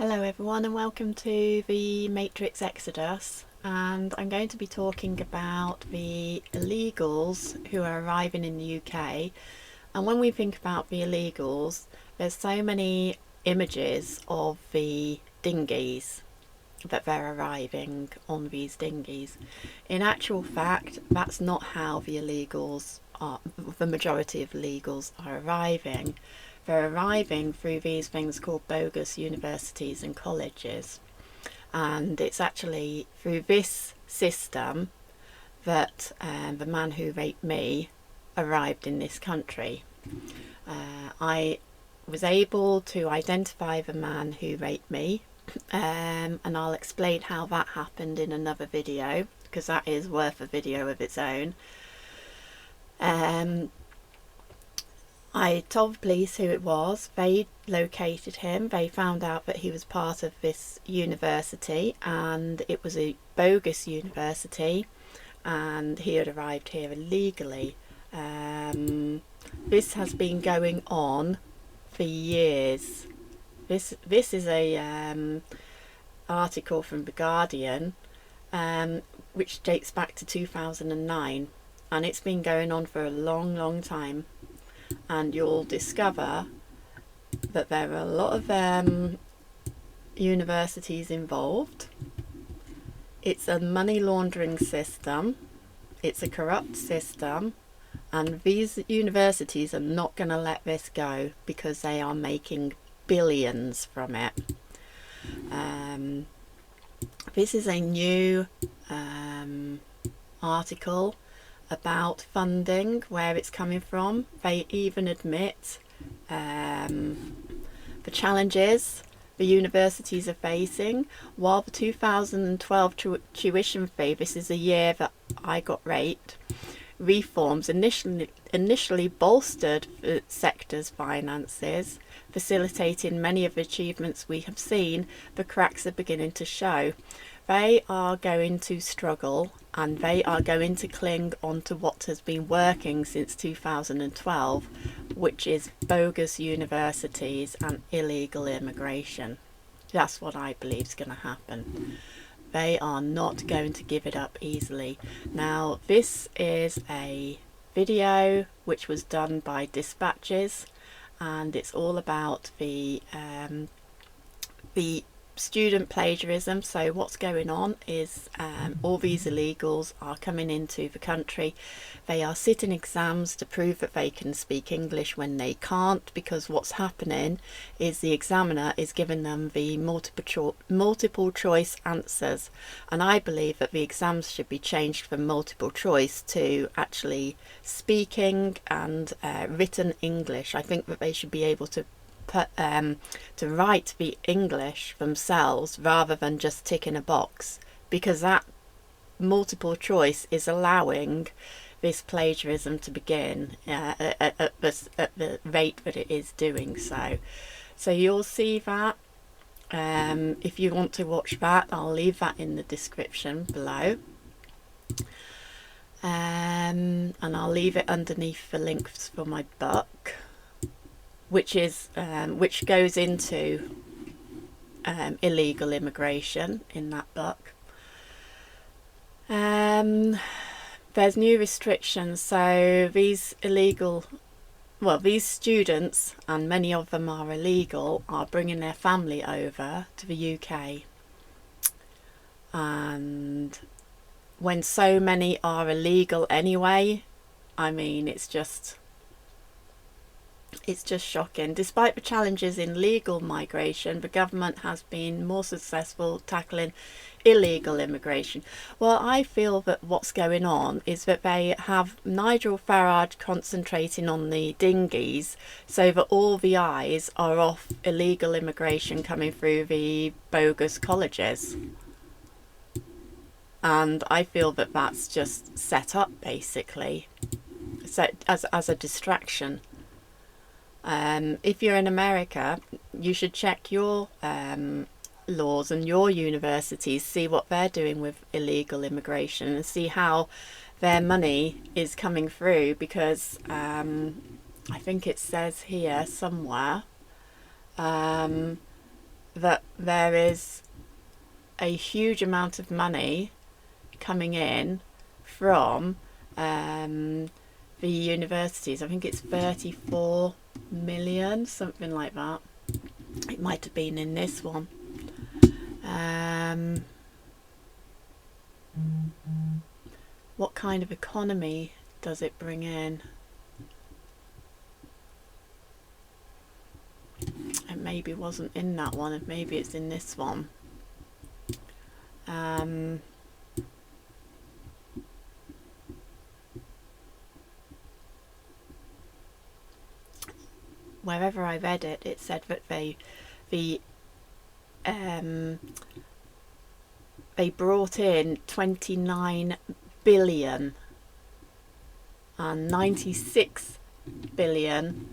Hello everyone and welcome to the Matrix Exodus, and I'm going to be talking about the illegals who are arriving in the UK. And when we think about the illegals, there's so many images of the dinghies that they're arriving on, these dinghies. In actual fact, that's not how the majority of illegals are arriving. They're arriving through these things called bogus universities and colleges, and it's actually through this system that the man who raped me arrived in this country. I was able to identify the man who raped me, and I'll explain how that happened in another video, because that is worth a video of its own. I told the police who it was. They located him. They found out that he was part of this university and it was a bogus university, and he had arrived here illegally. This has been going on for years. This is a article from The Guardian, which dates back to 2009, and it's been going on for a long time. And you'll discover that there are a lot of universities involved. It's a money laundering system, it's a corrupt system, and these universities are not going to let this go because they are making billions from it. This is a new article about funding, where it's coming from. They even admit the challenges the universities are facing. While the 2012 tuition fee, this is the year that I got raped, reforms initially bolstered the sector's finances, facilitating many of the achievements we have seen. The cracks are beginning to show. They are going to struggle, and they are going to cling on to what has been working since 2012, which is bogus universities and illegal immigration. That's what I believe is going to happen. They are not going to give it up easily. Now, this is a video which was done by Dispatches, and it's all about the student plagiarism. So what's going on is all these illegals are coming into the country. They are sitting exams to prove that they can speak English when they can't, because what's happening is the examiner is giving them the multiple choice answers, and I believe that the exams should be changed from multiple choice to actually speaking and written English. I think that they should be able to write the English themselves rather than just ticking a box, because that multiple choice is allowing this plagiarism to begin at the rate that it is doing so. So you'll see that. If you want to watch that, I'll leave that in the description below, and I'll leave it underneath the links for my book, which goes into illegal immigration in that book. There's new restrictions, so these students, and many of them are illegal, are bringing their family over to the UK. And when so many are illegal anyway, I mean, it's just shocking. Despite the challenges in legal migration, the government has been more successful tackling illegal immigration. Well, I feel that what's going on is that they have Nigel Farage concentrating on the dinghies, so that all the eyes are off illegal immigration coming through the bogus colleges. And I feel that that's just set up, basically, so as a distraction. If you're in America, you should check your laws and your universities, see what they're doing with illegal immigration, and see how their money is coming through, because I think it says here somewhere that there is a huge amount of money coming in from the universities. I think it's 34 million, something like that. It might have been in this one. What kind of economy does it bring in? It maybe wasn't in that one, and maybe it's in this one. Wherever I read it, it said that they brought in 29 billion, and 96 billion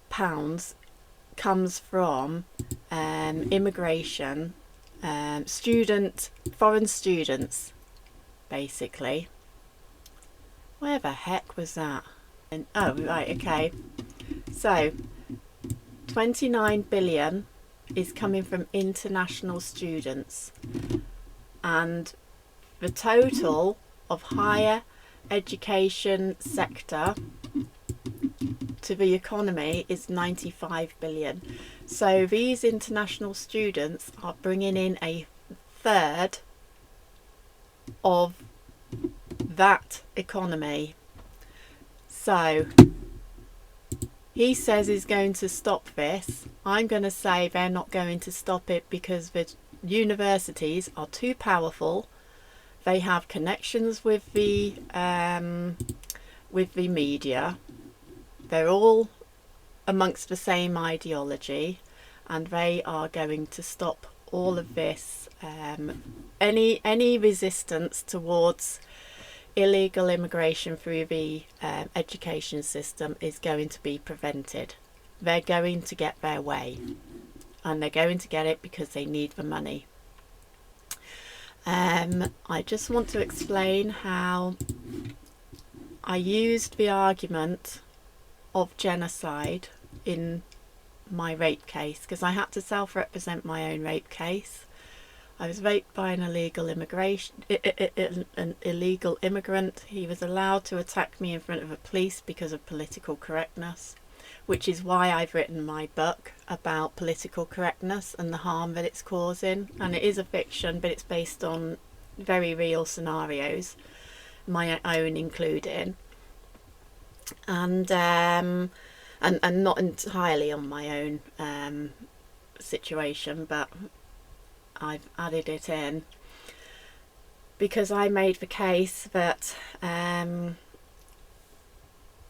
pounds comes from immigration, foreign students, basically. Where the heck was that? Oh, right, okay. So 29 billion is coming from international students, and the total of higher education sector to the economy is 95 billion. So these international students are bringing in a third of that economy. So he says he's going to stop this. I'm going to say they're not going to stop it because the universities are too powerful. They have connections with the media. They're all amongst the same ideology, and they are going to stop all of this. Any resistance towards illegal immigration through the education system is going to be prevented. They're going to get their way, and they're going to get it because they need the money. I just want to explain how I used the argument of genocide in my rape case, because I had to self-represent my own rape case. I was raped by an illegal immigrant. He was allowed to attack me in front of the police because of political correctness, which is why I've written my book about political correctness and the harm that it's causing. And it is a fiction, but it's based on very real scenarios, my own including, and not entirely on my own situation, but I've added it in because I made the case that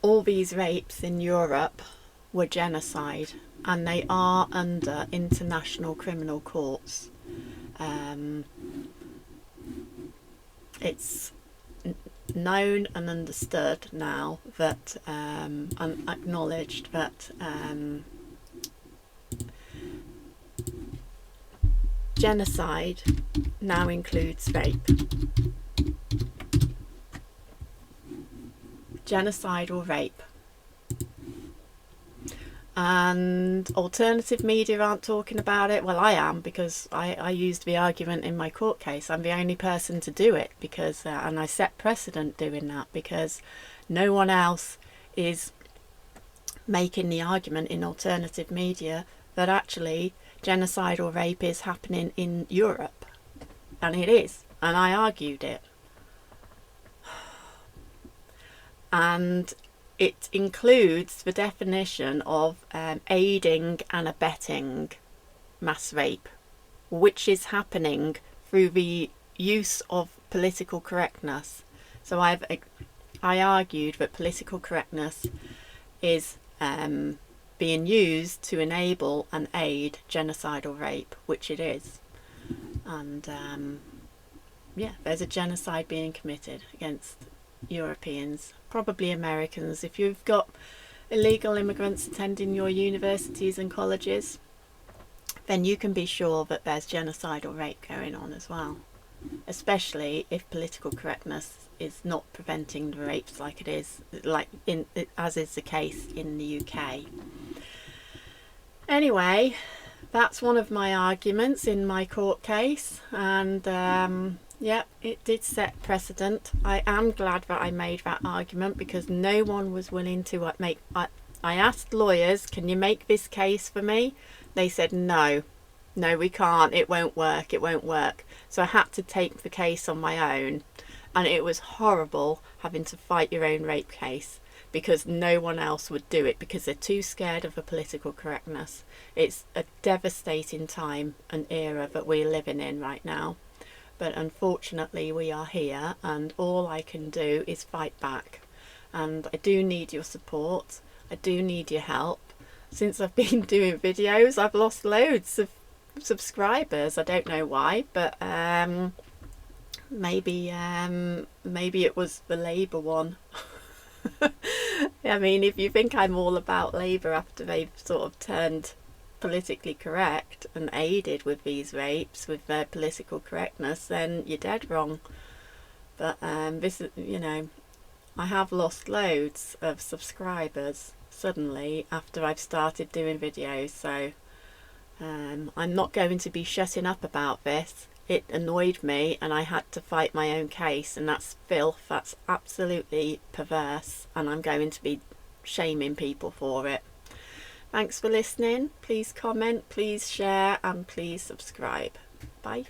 all these rapes in Europe were genocide, and they are under international criminal courts. It's known and understood now that and acknowledged that genocide now includes rape. Genocide or rape. And alternative media aren't talking about it. Well, I am, because I used the argument in my court case. I'm the only person to do it because and I set precedent doing that, because no one else is making the argument in alternative media that actually genocide or rape is happening in Europe, and it is, and I argued it. And it includes the definition of aiding and abetting mass rape, which is happening through the use of political correctness. So I argued that political correctness is being used to enable and aid genocidal rape, which it is. And yeah, there's a genocide being committed against Europeans, probably Americans. If you've got illegal immigrants attending your universities and colleges, then you can be sure that there's genocidal rape going on as well, especially if political correctness is not preventing the rapes like it is, as is the case in the UK. Anyway, that's one of my arguments in my court case, and yeah, it did set precedent. I am glad that I made that argument because no one was willing to make. I asked lawyers, can you make this case for me? They said no. No, we can't. It won't work. It won't work. So I had to take the case on my own. And it was horrible having to fight your own rape case because no one else would do it because they're too scared of the political correctness. It's a devastating time and era that we're living in right now. But unfortunately, we are here, and all I can do is fight back. And I do need your support. I do need your help. Since I've been doing videos, I've lost loads of subscribers. I don't know why, but maybe it was the Labour one. I mean, if you think I'm all about Labour after they've sort of turned politically correct and aided with these rapes with their political correctness, then you're dead wrong. But this is, you know, I have lost loads of subscribers suddenly after I've started doing videos, so I'm not going to be shutting up about this. It annoyed me and I had to fight my own case, and that's filth. That's absolutely perverse, and I'm going to be shaming people for it. Thanks for listening. Please comment, please share, and please subscribe. Bye.